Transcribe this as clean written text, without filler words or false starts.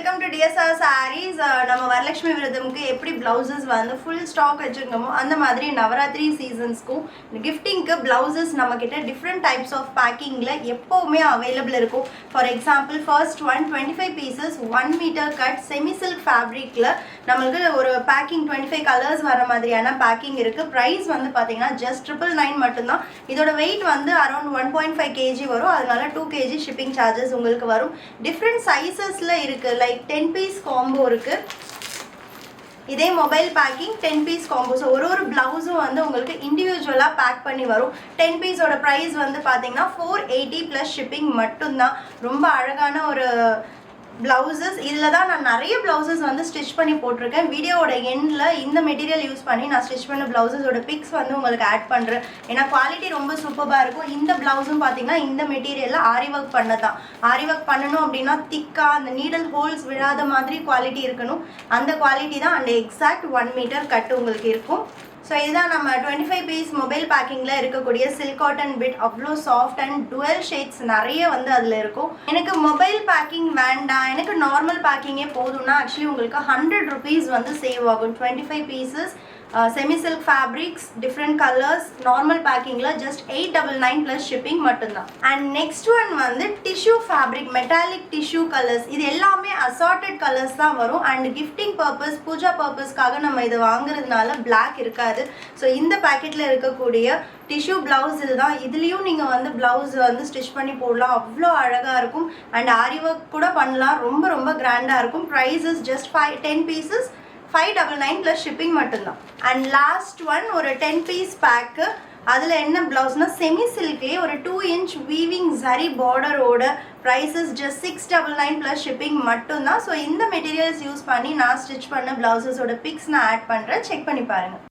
welcome to DSR Sarees. நம்ம வரலட்சுமி விரதம்க்கு எப்படி blouses வந்து full stock வச்சிருக்கோமோ அந்த மாதிரி நவராத்திரி சீசன்ஸ்க்கும் giftingக்கு blouses நம்மகிட்ட different types of packingல எப்பவுமே available இருக்கும். For example, first one 25 pieces 1 meter cut semi silk fabricல நமக்கு ஒரு packing 25 colors வர மாதிரியான packing இருக்கு. Price வந்து பாத்தீங்கன்னா just 999 மட்டும் தான். இதோட weight வந்து around 1.5 kg வரும். அதனால 2 kg shipping charges உங்களுக்கு வரும். Different sizesல இருக்கு. Like 10 piece combo இருக்கு. இதே mobile packing 10 piece combo. So ஒரு பிளவுஸும் வந்து உங்களுக்கு இண்டிவிஜுவலாக பேக் பண்ணி வரும். 10 பீஸோட ப்ரைஸ் வந்து பார்த்தீங்கன்னா 480 ப்ளஸ் ஷிப்பிங் மட்டும்தான். ரொம்ப அழகான ஒரு பிளவுசஸ். இதில் தான் நான் நிறைய பிளவுசஸ் வந்து ஸ்டிச் பண்ணி போட்டிருக்கேன். வீடியோவோட எண்டில் இந்த மெட்டீரியல் யூஸ் பண்ணி நான் ஸ்டிச் பண்ண பிளவுசஸோட பிக்ஸ் வந்து உங்களுக்கு ஆட் பண்ணுறேன். ஏன்னா குவாலிட்டி ரொம்ப சூப்பராக இருக்கும். இந்த பிளவுஸும் பார்த்தீங்கன்னா இந்த மெட்டீரியலில் ஆரி ஒர்க் பண்ணதான். ஆரி ஒர்க் பண்ணணும் அப்படின்னா திக்காக அந்த நீடல் ஹோல்ஸ் விழாத மாதிரி குவாலிட்டி இருக்கணும். அந்த குவாலிட்டி தான் அந்த எக்ஸாக்ட் 1 மீட்டர் கட்டு உங்களுக்கு இருக்கும். ஸோ இதுதான் நம்ம 25 பீஸ் மொபைல் பேக்கிங்கில் இருக்கக்கூடிய சில்க் காட்டன் பிட். அவ்வளோ சாஃப்ட் அண்ட் டுவெல் ஷேட்ஸ் நிறைய வந்து அதில் இருக்கும். எனக்கு மொபைல் பேக்கிங் வேண்டாம், எனக்கு நார்மல் பேக்கிங்கே போதும்னா ஆக்சுவலி உங்களுக்கு 100 rupees வந்து சேவ் ஆகும். 25 pieces semi silk fabrics different colours normal பேக்கிங்கில் ஜஸ்ட் 899 ப்ளஸ் ஷிப்பிங் மட்டும்தான். அண்ட் நெக்ஸ்ட் ஒன் வந்து tissue fabric metallic tissue colours. இது எல்லாமே அசார்டட் கலர்ஸ் தான் வரும். அண்ட் கிஃப்டிங் பர்பஸ் பூஜா பர்பஸ்க்காக நம்ம இதை வாங்குறதுனால பிளாக் இருக்காது. ஸோ இந்த பேக்கெட்டில் இருக்கக்கூடிய டிஷ்யூ பிளவுஸ் இதுதான். இதுலேயும் நீங்கள் வந்து பிளவுஸ் வந்து ஸ்டிச் பண்ணி போடலாம். அவ்வளோ அழகாக இருக்கும். அண்ட் ஆரி ஒர்க் கூட பண்ணலாம். ரொம்ப ரொம்ப கிராண்டாக இருக்கும். Prices just 10 pieces 599 plus shipping மட்டும்தான். அண்ட் லாஸ்ட் ஒன் ஒரு 10 piece பேக்கு. அதில் என்ன பிளவுஸ்னா செமி சில்க்லேயே ஒரு 2 inch வீவிங் சரி பார்டரோட ப்ரைஸஸ் ஜஸ்ட் 699 ப்ளஸ் ஷிப்பிங் மட்டும்தான். ஸோ இந்த மெட்டீரியல்ஸ் யூஸ் பண்ணி நான் ஸ்டிச் பண்ண பிளவுசஸோட பிக்ஸ் நான் ஆட் பண்ணுறேன். செக் பண்ணி பாருங்கள்.